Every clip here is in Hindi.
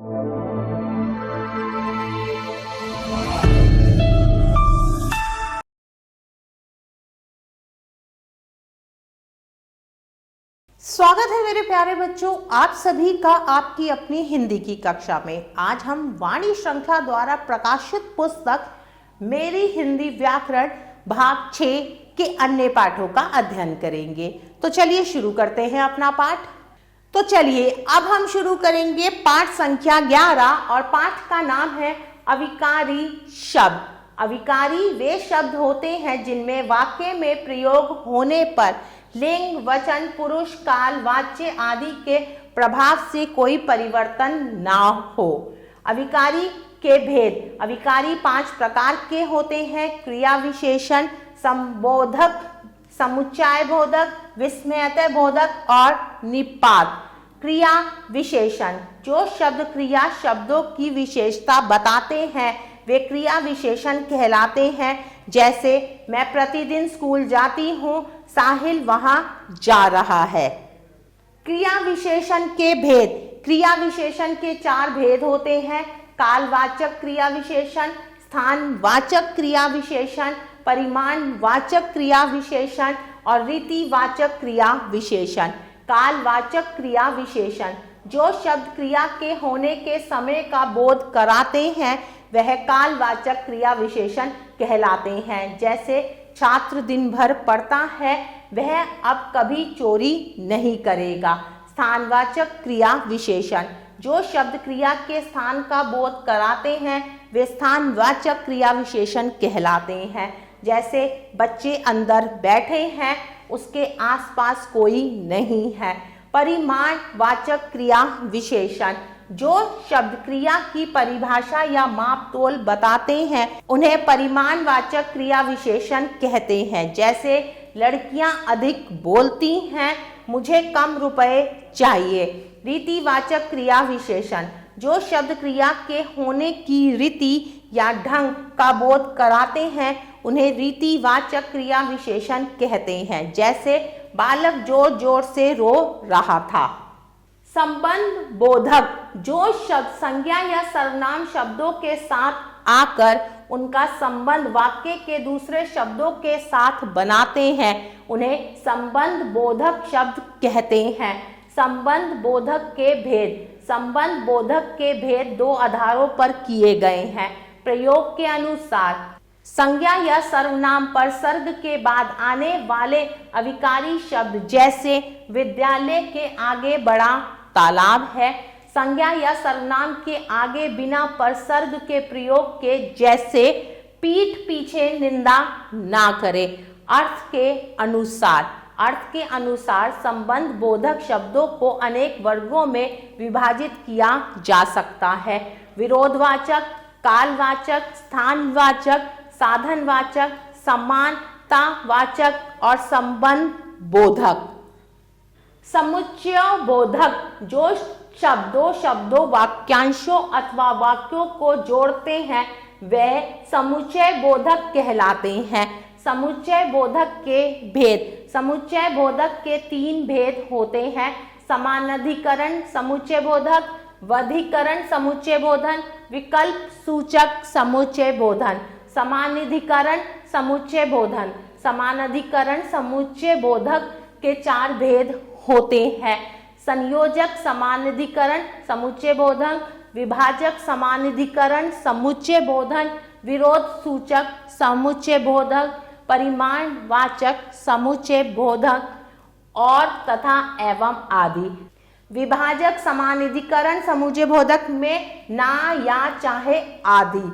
स्वागत है मेरे प्यारे बच्चों, आप सभी का आपकी अपनी हिंदी की कक्षा में। आज हम वाणी श्रृंखला द्वारा प्रकाशित पुस्तक मेरी हिंदी व्याकरण भाग 6 के अन्य पाठों का अध्ययन करेंगे। तो चलिए शुरू करते हैं अपना पाठ। तो चलिए अब हम शुरू करेंगे पाठ संख्या 11 और पाठ का नाम है अविकारी शब्द। अविकारी वे शब्द होते हैं जिनमें वाक्य में प्रयोग होने पर लिंग, वचन, पुरुष, काल, वाच्य आदि के प्रभाव से कोई परिवर्तन ना हो। अविकारी के भेद। अविकारी 5 प्रकार के होते हैं: क्रिया विशेषण, संबोधक, समुच्चय बोधक, विस्मयतः बोधक और निपात। क्रिया विशेषण। जो शब्द क्रिया शब्दों की विशेषता बताते हैं वे क्रिया विशेषण कहलाते हैं। जैसे मैं प्रतिदिन स्कूल जाती हूँ, साहिल वहां जा रहा है। क्रिया विशेषण के भेद। क्रिया विशेषण के 4 भेद होते हैं: कालवाचक क्रिया विशेषण, स्थानवाचक क्रिया विशेषण, परिमाणवाचक क्रिया विशेषण और रीतिवाचक क्रिया विशेषण। कालवाचक क्रिया विशेषण। जो शब्द क्रिया के होने के समय का बोध कराते हैं वह कालवाचक क्रिया विशेषण कहलाते हैं। जैसे छात्र दिन भर पढ़ता है, वह अब कभी चोरी नहीं करेगा। स्थानवाचक क्रिया विशेषण। जो शब्द क्रिया के स्थान का बोध कराते हैं वे स्थानवाचक क्रिया विशेषण कहलाते हैं। जैसे बच्चे अंदर बैठे हैं, उसके आसपास कोई नहीं है। परिमाणवाचक क्रिया विशेषण। जो शब्द क्रिया की परिभाषा या मापतोल बताते हैं उन्हें परिमाणवाचक क्रिया विशेषण कहते हैं। जैसे लड़कियां अधिक बोलती हैं, मुझे कम रुपए चाहिए। रीतिवाचक क्रिया विशेषण। जो शब्द क्रिया के होने की रीति या ढंग का बोध कराते हैं उन्हें रीतिवाचक क्रिया विशेषण कहते हैं। जैसे बालक जोर जोर से रो रहा था। संबंध बोधक। जो शब्द संज्ञा या सर्वनाम शब्दों के साथ आकर उनका संबंध वाक्य के दूसरे शब्दों के साथ बनाते हैं उन्हें संबंध बोधक शब्द कहते हैं। संबंध बोधक के भेद। संबंध बोधक के भेद 2 आधारों पर किए गए हैं। प्रयोग के अनुसार संज्ञा या सर्वनाम पर सर्ग के बाद आने वाले अविकारी शब्द, जैसे विद्यालय के आगे बड़ा तालाब है। संज्ञा या सर्वनाम के आगे बिना परसर्ग के प्रयोग के, जैसे पीठ पीछे निंदा ना करे। अर्थ के अनुसार। अर्थ के अनुसार संबंध बोधक शब्दों को अनेक वर्गों में विभाजित किया जा सकता है: विरोधवाचक, कालवाचक, स्थानवाचक, साधनवाचक, समानतावाचक और संबंध बोधक। समुच्चय बोधक। जो शब्दों, वाक्यांशों अथवा वाक्यों को जोड़ते हैं वे समुच्चय बोधक कहलाते हैं। समुच्चय बोधक के भेद। समुच्चय बोधक के 3 भेद होते हैं: समानाधिकरण समुच्चय बोधक, वधिकरण समुच्चय बोधन, विकल्प सूचक समुच्चय बोधन। समानाधिकरण समुच्चय बोधन। समानाधिकरण समुच्चय बोधक के 4 भेद होते हैं: संयोजक समानाधिकरण समुच्चय बोधन, विभाजक समानाधिकरण समुच्चय बोधन, विरोध सूचक समुच्चय बोधक, परिमाणवाचक समुच्चय बोधक और तथा एवं आदि। विभाजक समानाधिकरण समुच्चय बोधक में ना, या, चाहे आदि।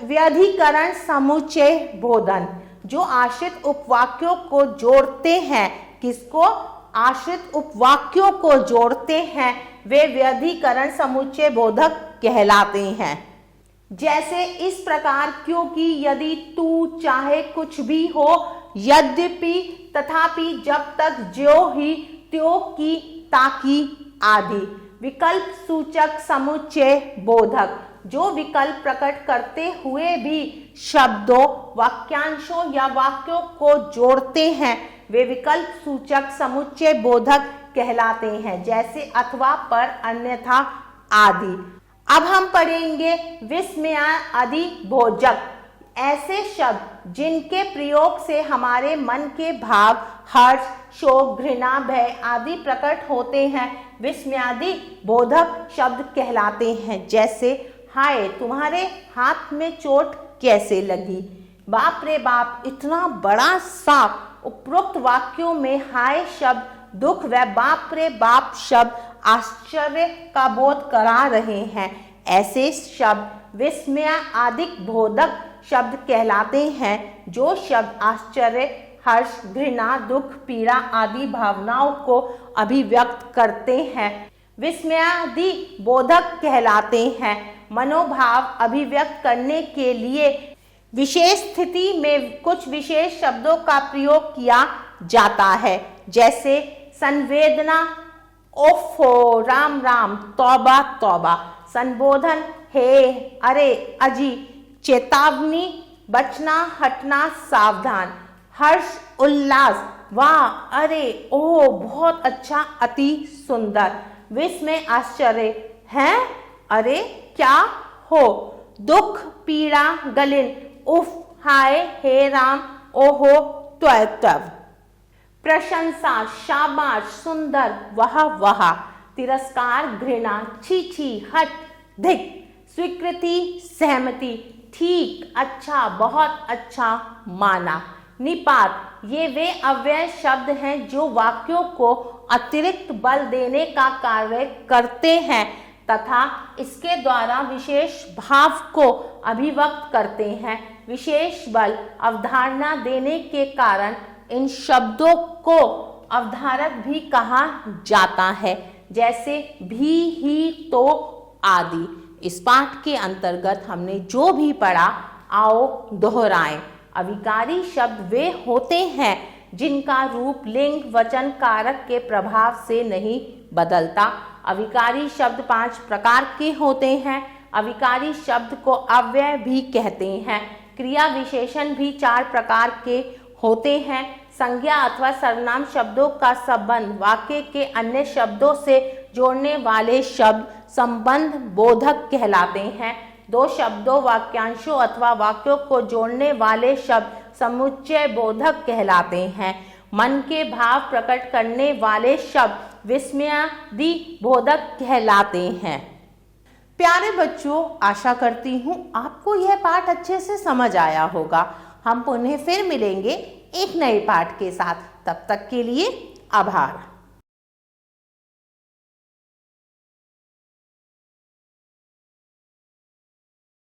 व्यधिकरण समुच्चय बोधन। जो आश्रित उपवाक्यों को जोड़ते हैं, किसको? आश्रित उपवाक्यों को जोड़ते हैं वे व्यधिकरण समुच्चय बोधक कहलाते हैं। जैसे इस प्रकार, क्योंकि, यदि, तू, चाहे, कुछ भी हो, यद्यपि, तथापि, जब तक, ज्यों ही, त्यों की, ताकि आदि। विकल्प सूचक समुच्चय बोधक। जो विकल्प प्रकट करते हुए भी शब्दों, वाक्यांशों या वाक्यों को जोड़ते हैं वे विकल्प सूचक समुच्चय बोधक कहलाते हैं। जैसे अथवा, पर, अन्यथा, आदि। अब हम पढ़ेंगे विस्मयादि बोधक, ऐसे शब्द जिनके प्रयोग से हमारे मन के भाव हर्ष, शोक, घृणा, भय आदि प्रकट होते हैं, विस्मयादि बोधक शब्द कहलाते हैं। जैसे हाय तुम्हारे हाथ में चोट कैसे लगी, बाप रे बाप इतना बड़ा सांप। उपरोक्त वाक्यों में हाय शब्द दुख व बाप रे बाप शब्द आश्चर्य का बोध करा रहे हैं। ऐसे शब्द विस्मयादि बोधक शब्द कहलाते हैं जो शब्द आश्चर्य, हर्ष, घृणा, दुख, पीड़ा आदि भावनाओं को अभिव्यक्त करते हैं, विस्मयादि बोधक कहलाते हैं। मनोभाव अभिव्यक्त करने के लिए विशेष स्थिति में कुछ विशेष शब्दों का प्रयोग किया जाता है। जैसे संवेदना, ओफो, राम राम, तौबा तौबा। संबोधन, हे, अरे, अजी। चेतावनी, बचना, हटना, सावधान। हर्ष, उल्लास, वाह, अरे, ओह, बहुत अच्छा, अति सुंदर। विस्मय, आश्चर्य, हैं, अरे, क्या हो। दुख, पीड़ा, गलिन, उफ, हाय, हे राम, ओहो, त्व त्व। प्रशंसा, शाबाश, सुंदर, वाह वाह। तिरस्कार, घृणा, छी छी, हट, धिक। स्वीकृति, सहमति, ठीक, अच्छा, बहुत अच्छा, माना। निपात, ये वे अव्यय शब्द हैं जो वाक्यों को अतिरिक्त बल देने का कार्य करते हैं तथा इसके द्वारा विशेष भाव को अभिव्यक्त करते हैं। विशेष बल अवधारणा देने के कारण इन शब्दों को अवधारक भी कहा जाता है, जैसे भी, ही, तो आदि। इस पाठ के अंतर्गत हमने जो भी पढ़ा आओ दोहराएं। अविकारी शब्द वे होते हैं जिनका रूप लिंग, वचन, कारक के प्रभाव से नहीं बदलता। अविकारी शब्द 5 प्रकार के होते हैं। अविकारी शब्द को अव्यय भी कहते हैं। क्रिया विशेषण भी 4 प्रकार के होते हैं। संज्ञा अथवा सर्वनाम शब्दों का संबंध वाक्य के अन्य शब्दों से जोड़ने वाले शब्द संबंध बोधक कहलाते हैं। 2 शब्दों, वाक्यांशों अथवा वाक्यों को जोड़ने वाले शब्द समुच्चय बोधक कहलाते हैं। मन के भाव प्रकट करने वाले शब्द विस्मयादि बोधक कहलाते हैं। प्यारे बच्चों, आशा करती हूँ आपको यह पाठ अच्छे से समझ आया होगा। हम पुनः फिर मिलेंगे एक नए पाठ के साथ। तब तक के लिए आभार।